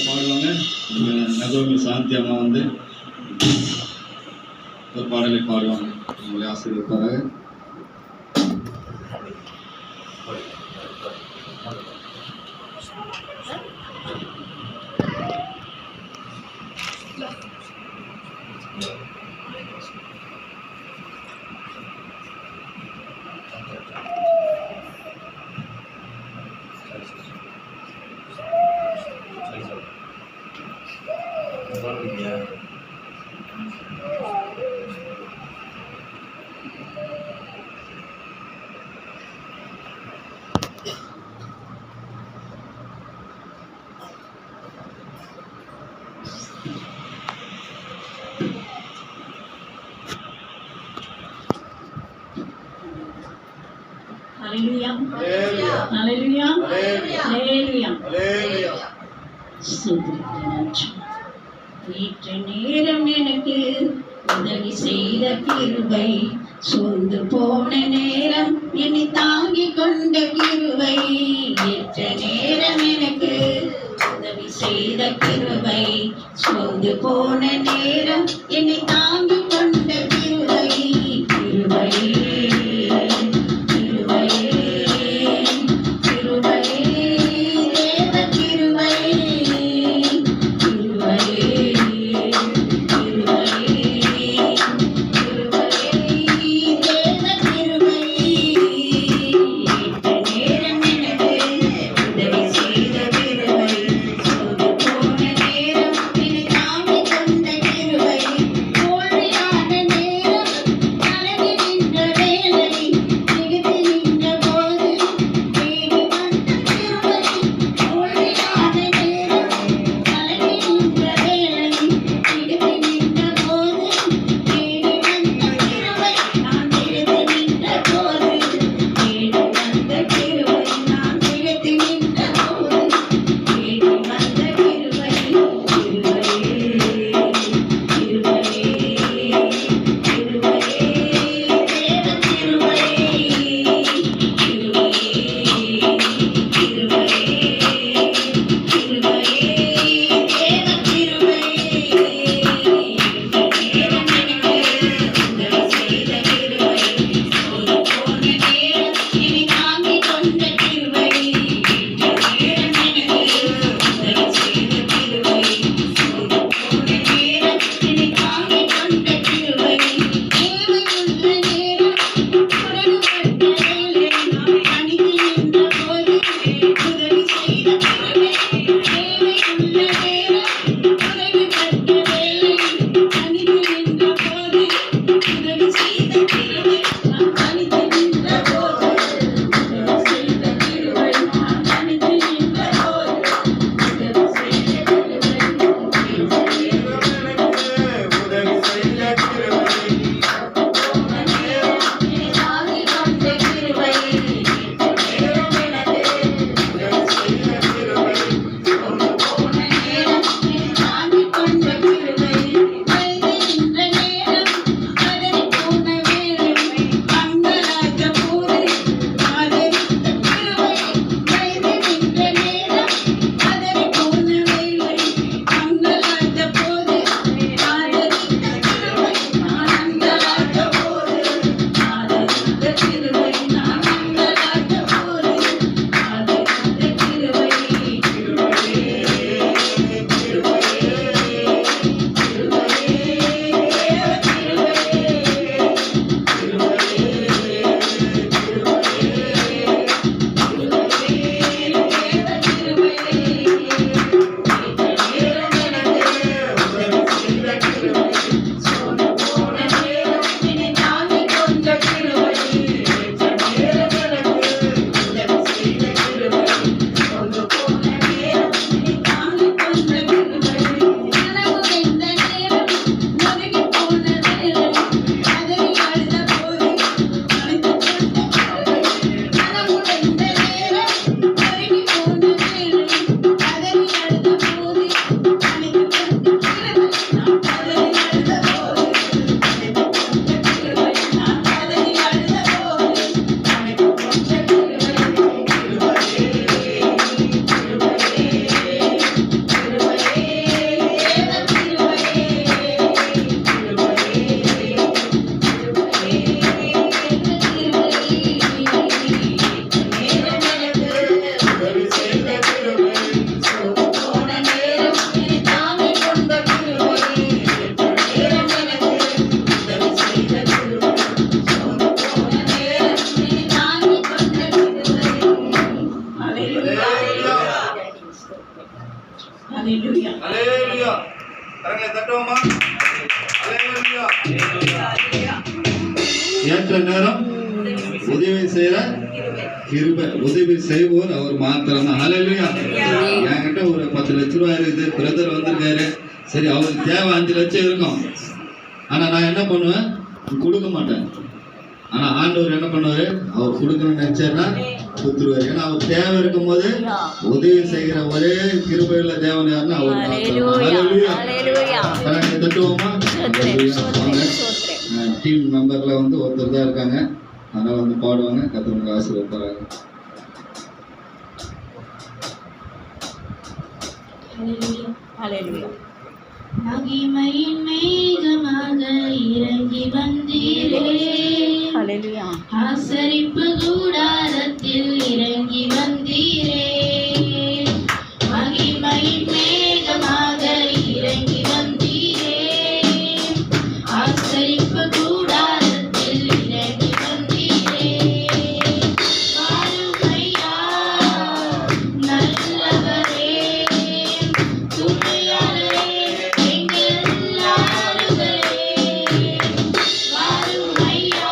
பாடுவாங்க. நகோமி சாந்தி அம்மா வந்து ஒரு பாடலை பாடுவாங்க. உங்களை ஆசீர்வதிப்பார்கள். Hallelujah. Hallelujah. Hallelujah. நேற்று நேரம் எனக்கு உதவி செய்த கிருபை, சோர்ந்து போன நேரம் என்னை தாங்கிக் கொண்ட கிருபை. நேற்ற நேரம் எனக்கு உதவி செய்த கிருபை, சோர்ந்து போன நேரம் என்னை தாங்கிக் கொண்ட கிருபை. கிருபை போன ஹalleluya அல்லேலூயா. கரங்களை தட்டுவோமா? அல்லேலூயா. ஏற்ற நேரம் உதவி செய்யற கிருபை. உதவி செய்வோர் அவர் மாத்திரம் தான். ஹalleluya. என்கிட்ட ஒரு 10 லட்ச ரூபாய் இருக்குது, பிரதர் வந்திருக்காரு, சரி அவருக்கு தேவை 5 லட்சம் இருக்கும், ஆனா நான் என்ன பண்ணுவேன், கொடுக்க மாட்டேன். ஆனா ஆண்டவர் என்ன பண்ணுவாரு, அவர் கொடுக்கணும்னு நினைச்சாருன்னா கொடுத்துருவாரு. ஏன்னா அவர் தேவை இருக்கும் போது உதவி செய்கிற ஒரே கிருபையுள்ள தேவன் யாருன்னா அவர் மாத்திரம். ஹalleluya. கரங்களை தட்டுவோமா? டீம் மெம்பர்ல வந்து ஒருத்தர் தான் இருக்காங்க, அதனால வந்து பாடுவாங்க. கர்த்தர் ஆசீர்வதிப்பாங்க. ஹalleluya மகிமையின் மேகமாக இறங்கி வந்தீரே ஹalleluya ஆசரிப்பு கூடாரத்தில் இறங்கி வந்தீரே மகிமையின் மேகமாக இறங்கி வந்தீரே ஆசரிப்பு கூடாரத்தில் இறங்கி வந்தீரே வாருமையா நல்லவரே துணையாளரே எங்கள் ஆறுதலே வாருமையா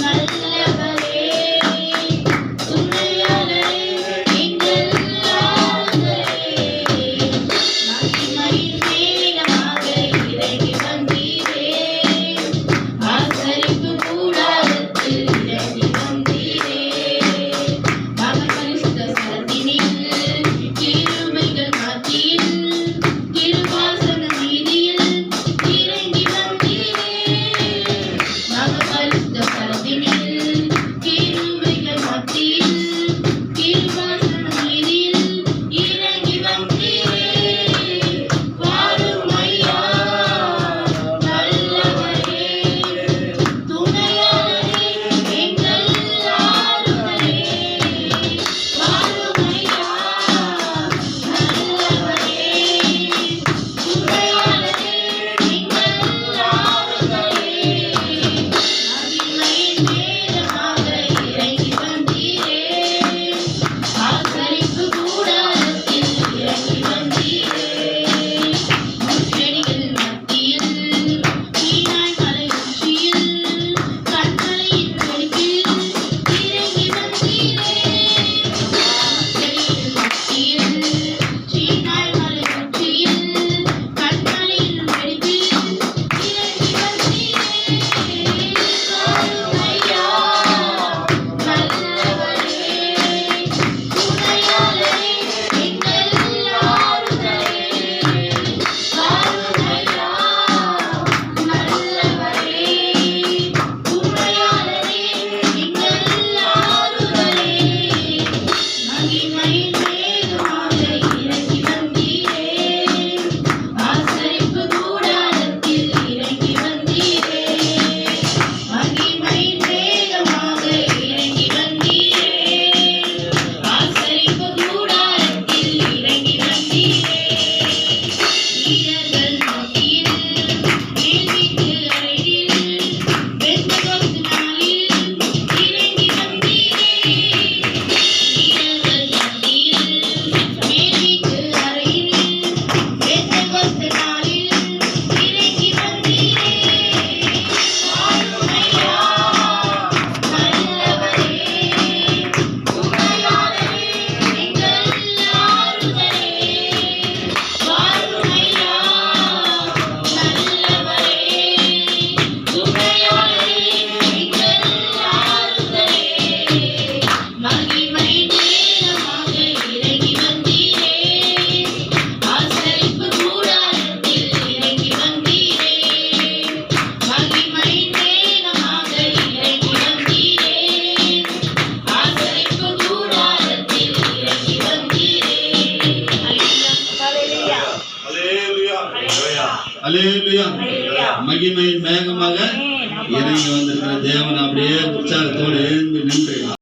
நல்லவரே துணையாளரே எங்கள் ஆறுதலே மகிமையின் மேகமாக இறங்கி வந்தீரே ஆசரிப்பு கூடாரத்தில் இறங்கி வந்தீரே மகபரிசுத்த சரத்தினில் கிருபைகள் மத்தியில் கிருபாசன வீதியில் இறங்கி வந்தீரே மகபரிசுத்த சரத்தினில் கிருபைகள் மத்தியில் கிருபாசன வீதியில் இறங்கி வந்தீரே வாருமையா நல்லவரே துணையாளரே எங்கள் ஆறுதலே வாருமையா நல்லவரே துணையாளரே எங்கள் ஆறுதலே மகிமையின் மேகமாக இறங்கி வந்தீரே ஆசரிப்பு கூடாரத்தில் இறங்கி வந்தீரே முட்செடிகள் மத்தியில் வீணாய் மலை உச்சியில் கண்மலையின் வெடிப்பில் இறங்கி வந்தீரே முட்செடிகள் மத்தியில் வீணாய் மலை உச்சியில் கண்மலையின் வெடிப்பில் இறங்கி வந்தீரே வாருமையா நல்லவரே துணையாளரே எங்கள் ஆறுதலே வாருமையா நல்லவரே துணையாளரே எங்கள் ஆறுதலே மகிமையின் மேகமாக இறங்கி வந்தீரே ஆசரிப்பு கூடாரத்தில் இறங்கி வந்தீரே மகிமையின் மேகமாக இறங்கி வந்தீரே ஆசரிப்பு கூடாரத்தில் இறங்கி வந்தீரே வீரர்கள் மத்தியில் கேள்விக்கு அறையில் பெந்தெகோஸ்து நாளில் இறங்கி வந்தீரே வீரர்கள் மத்தியில் கேள்விக்கு அறையில் பெந்தெகோஸ்து நாளில் இறங்கி வந்தீரே வாருமையா நல்லவரே துணையாளரே எங்கள் ஆறுதலே வாருமையா நல்லவரே துணையாளரே எங்கள் ஆறுதலே மகிமையின் மேகமாக இறங்கி வந்தீரே ஆசரிப்பு கூடாரத்தில் இறங்கி வந்தீரே மகிமையின் மேகமாக இறங்கி வந்தீரே ஆசரிப்பு கூடாரத்தில் இறங்கி வந்தீரே ஹalleluya அல்லேலூயா. மகிமையின் மேகமாக இறங்கி வந்திருக்கிற தேவன் அப்படியே உற்சாகத்தோடு